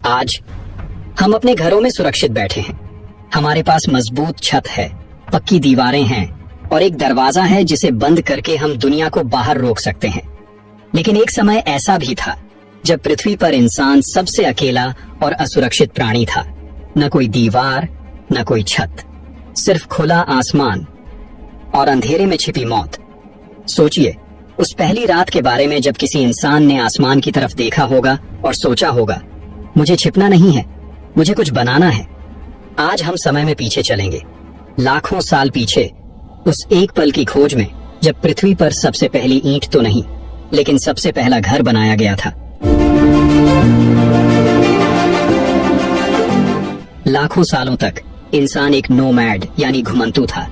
आज हम अपने घरों में सुरक्षित बैठे हैं। हमारे पास मजबूत छत है, पक्की दीवारें हैं और एक दरवाजा है जिसे बंद करके हम दुनिया को बाहर रोक सकते हैं। लेकिन एक समय ऐसा भी था जब पृथ्वी पर इंसान सबसे अकेला और असुरक्षित प्राणी था। न कोई दीवार, न कोई छत, सिर्फ खुला आसमान और अंधेरे में छिपी मौत। सोचिए उस पहली रात के बारे में जब किसी इंसान ने आसमान की तरफ देखा होगा और सोचा होगा, मुझे छिपना नहीं है, मुझे कुछ बनाना है। आज हम समय में पीछे चलेंगे, लाखों साल पीछे, उस एक पल की खोज में जब पृथ्वी पर सबसे पहली ईंट तो नहीं, लेकिन सबसे पहला घर बनाया गया था। लाखों सालों तक इंसान एक नोमैड यानी घुमंतू था।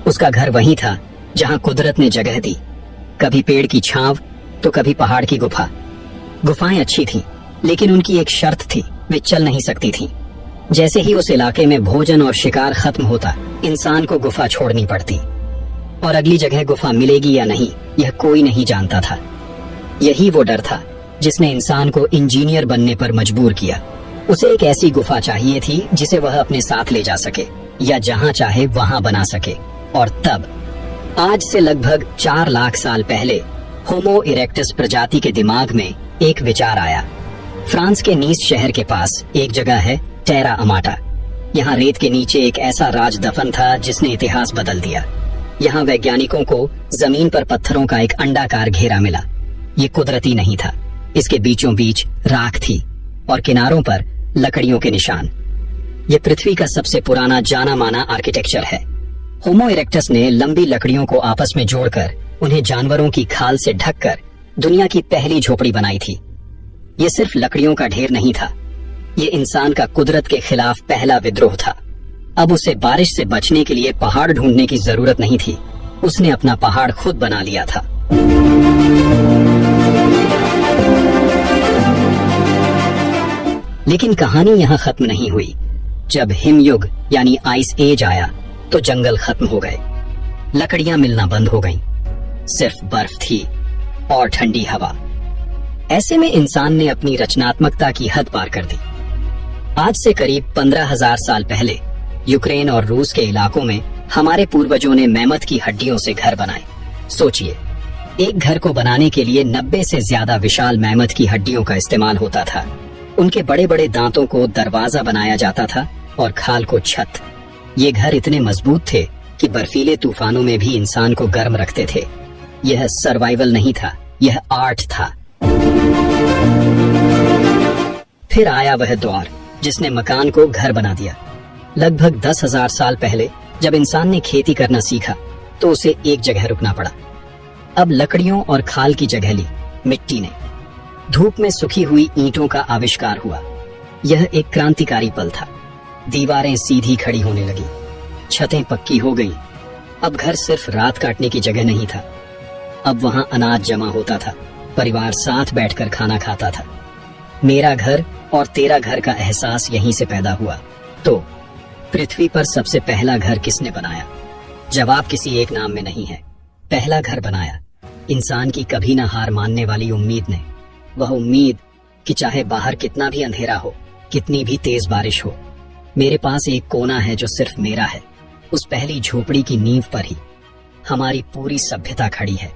उसका घर वही था जहां कुदरत ने जगह दी, कभी पेड़ की छांव तो कभी पहाड़ की गुफा। गुफाएं अच्छी थीं, लेकिन उनकी एक शर्त थी, वे चल नहीं सकती थीं। जैसे ही उस इलाके में भोजन और शिकार खत्म होता, इंसान को गुफा छोड़नी पड़ती और अगली जगह गुफा मिलेगी या नहीं यह कोई नहीं जानता था। यही वो डर था जिसने इंसान को इंजीनियर बनने पर मजबूर किया। उसे एक ऐसी गुफा चाहिए थी जिसे वह अपने साथ ले जा सके या जहां चाहे वहां बना सके। और तब आज से लगभग 4 लाख साल पहले होमो इरेक्टस प्रजाति के दिमाग में एक विचार आया। फ्रांस के नीस शहर के पास एक जगह है टेरा अमाटा। यहाँ रेत के नीचे एक ऐसा राज दफन था जिसने इतिहास बदल दिया। यहाँ वैज्ञानिकों को जमीन पर पत्थरों का एक अंडाकार घेरा मिला। ये कुदरती नहीं था, इसके बीचों बीच राख थी और किनारों पर लकड़ियों के निशान। ये पृथ्वी का सबसे पुराना जाना माना आर्किटेक्चर है। होमो इरेक्टस ने लंबी लकड़ियों को आपस में जोड़कर उन्हें जानवरों की खाल से ढककर दुनिया की पहली झोपड़ी बनाई थी। ये सिर्फ लकड़ियों का ढेर नहीं था, ये इंसान का कुदरत के खिलाफ पहला विद्रोह था। अब उसे बारिश से बचने के लिए पहाड़ ढूंढने की जरूरत नहीं थी, उसने अपना पहाड़ खुद बना लिया था। लेकिन कहानी यहाँ खत्म नहीं हुई। जब हिमयुग यानी आइस एज आया तो जंगल खत्म हो गए, लकड़ियां मिलना बंद हो गईं, सिर्फ बर्फ थी और ठंडी हवा। ऐसे में इंसान ने अपनी रचनात्मकता की हद पार कर दी। आज से करीब 15,000 साल पहले यूक्रेन और रूस के इलाकों में हमारे पूर्वजों ने मैमथ की हड्डियों से घर बनाए। सोचिए, एक घर को बनाने के लिए 90 से ज्यादा विशाल मैमथ की हड्डियों का इस्तेमाल होता था। उनके बड़े बड़े दांतों को दरवाजा बनाया जाता था और खाल को छत। ये घर इतने मजबूत थे कि बर्फीले तूफानों में भी इंसान को गर्म रखते थे। यह सर्वाइवल नहीं था, यह आर्ट था। फिर आया वह दौर जिसने मकान को घर बना दिया। लगभग 10,000 साल पहले जब इंसान ने खेती करना सीखा तो उसे एक जगह रुकना पड़ा। अब लकड़ियों और खाल की जगह ली मिट्टी ने। धूप में सुखी हुई ईंटों का आविष्कार हुआ। यह एक क्रांतिकारी पल था। दीवारें सीधी खड़ी होने लगी, छतें पक्की हो गईं। अब घर सिर्फ रात काटने की जगह नहीं था, अब वहां अनाज जमा होता था, परिवार साथ बैठकर खाना खाता था। मेरा घर और तेरा घर का एहसास यहीं से पैदा हुआ। तो पृथ्वी पर सबसे पहला घर किसने बनाया? जवाब किसी एक नाम में नहीं है। पहला घर बनाया इंसान की कभी ना हार मानने वाली उम्मीद ने। वह उम्मीद कि चाहे बाहर कितना भी अंधेरा हो, कितनी भी तेज बारिश हो, मेरे पास एक कोना है जो सिर्फ मेरा है। उस पहली झोपड़ी की नींव पर ही हमारी पूरी सभ्यता खड़ी है।